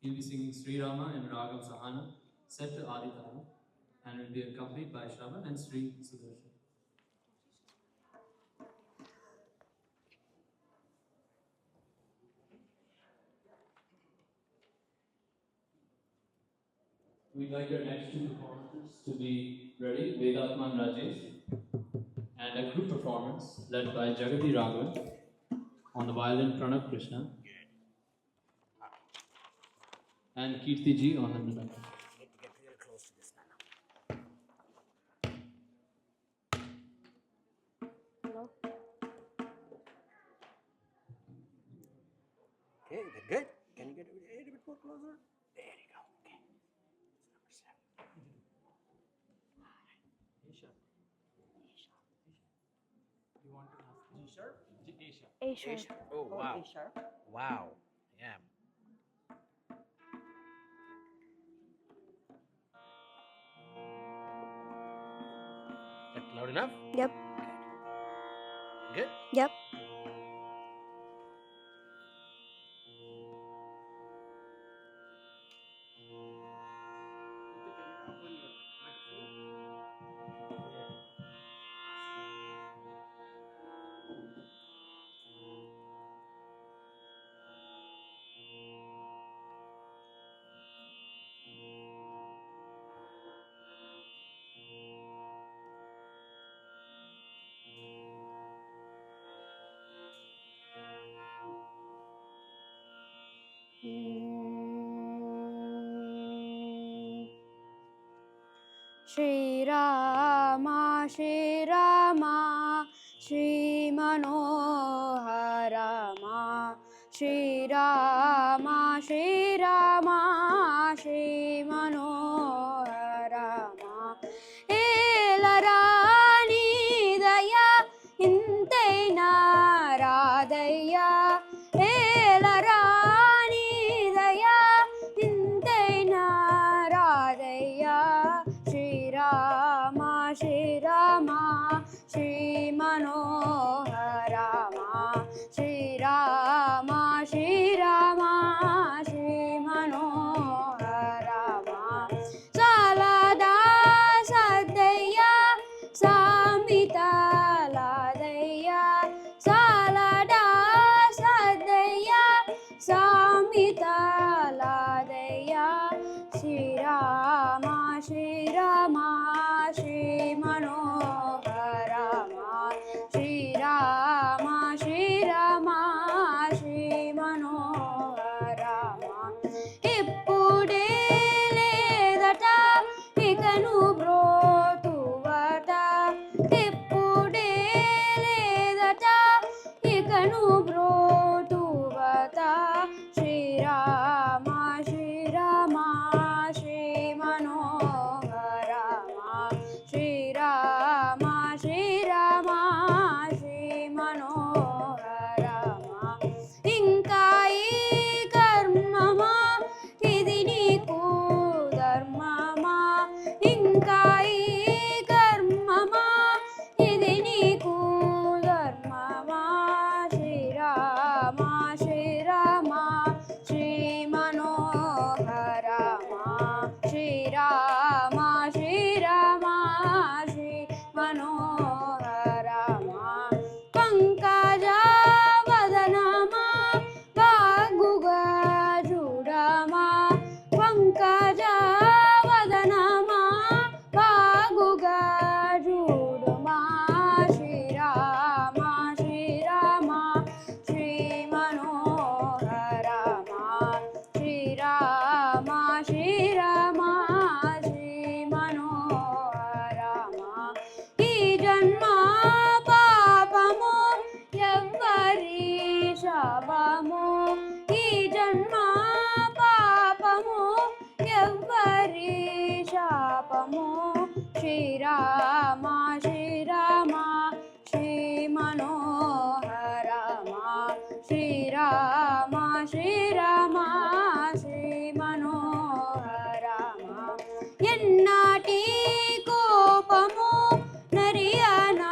He'll be singing Sri Rama in Ragam Sahana, set to Aditana, and will be accompanied by Shravan and Sri Sudarshan. We'd like our next two performances to be ready, Vedatman Rajesh, and a group performance led by Jagati Raghavan on the violin Pranav Krishna, and Kirti Ji on the mridangam. Get real close to this now. Hello. Okay, good. Can you get a little bit more closer? There you go. Okay. You want to ask G sharp? A sharp. Oh, wow. A sharp. Wow. Yeah. That loud enough? Yep. Good. Yep. Shri Rama, Shri Rama, Shri Manohara Rama, Shri Rama, Shri Rama, Shri Manohara Rama. Elarani daya inteina radaya, Elarani daya inteina radaya. Shri Rama, Shri Rama, Shri Manohara Rama, Shri Rama, Shri Rama, Shri Manohara Rama. Salada Sadaya, Samita Ladaya, Salada Sadaya, Samita Ladaya. Shri Rama, Shri Rama, Shri Manohara Rama, Shri Rama, Shri Rama, Shri Manohara Rama. Ippude ledata ikanu brotuvata, Ippude ledata ikanu brotuvata. Shri Rama, Shri Rama, Shri Manohara Rama, Shri Rama, Shri Rama, Shri Manohara Rama. Inka ee karmama idi neeku dharmama, Inka ee karmama idi neeku dharmama. Shri Rama, Shri Rama, Shri Manohara Rama, Shri Rama, Shri Rama, Shri Manohara Rama. Pankaja vadanama Baguga Judama, Pankaja vadanama Baguga Judama. Shri Rama, Shri Rama, Shri Manohara Rama, Shri Rama, Shri Rama, Shri Manohara Rama. Ee janma papamu evvari shapamu, Ee janma papamu evvari shapamu. Shri Rama, Shri Rama, Shri Manohara Rama, Shri Rama, Shri Rama, Shri Manohara Rama. Ennati కోపము నరియనా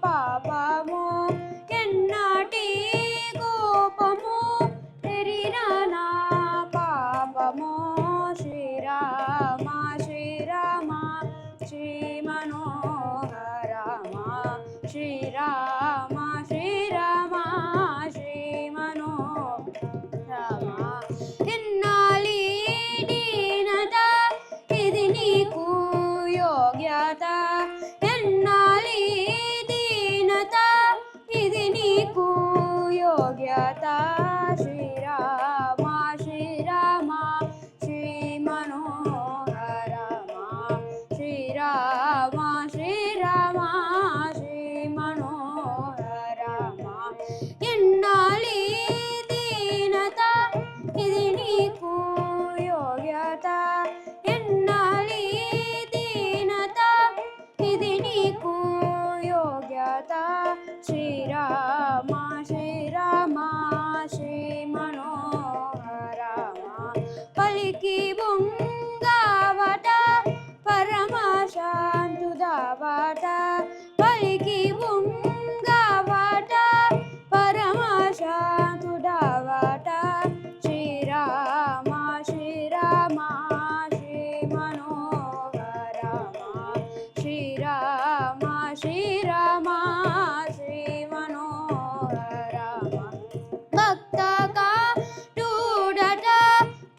పాపము, ఎన్నటి కోపము నరియనా పాపము. పలికి బొంగావట పరమశాంతుదావట పలికి బొంగావట పరమశాంతుదావట శ్రీరామ శ్రీరామ శ్రీ మనోహరమ శ్రీరామ శ్రీరామ శ్రీ మనోహరమ భక్తకా టూడట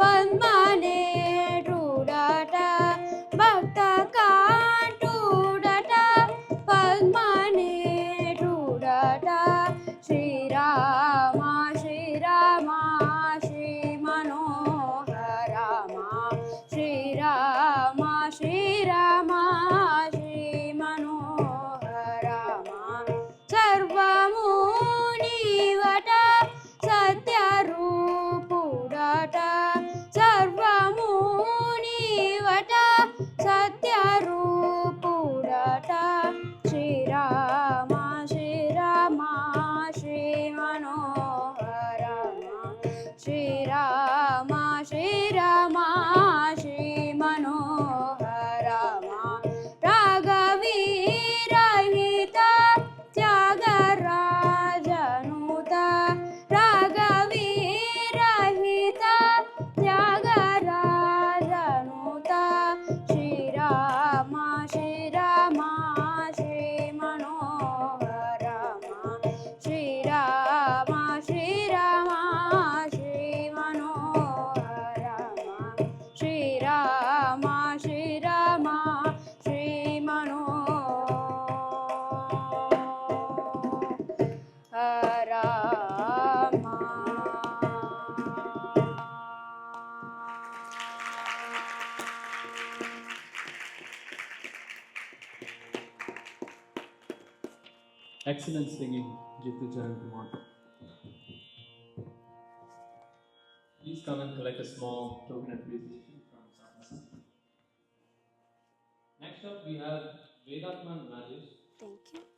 పద్మనే టూడట భక్తకా టూడట పద్మనే టూడట శ్రీరామ శ్రీరామ శ్రీ మనోహరమ శ్రీరామ శ్రీరామ శ్రీ మనోహరమ సర్వము నీవట సత్యరూపుడట సర్వము నీవట సత్యరూపుడట Srirama Srirama Shri మనోహరమ Srirama Srirama Shri మనోహరమ రాఘవీరహిత Tyagarajanuta రాఘవీరహిత Tyagarajanuta Srirama Srirama Shri మనోహరమ Srirama Srirama Shri మనోహరమ Srirama Srirama Shri Excellent singing, Jitu Charan Kumar. Please come and collect a small token appreciation from Sadhana. Next up, we have Vedatman Rajesh. Thank you.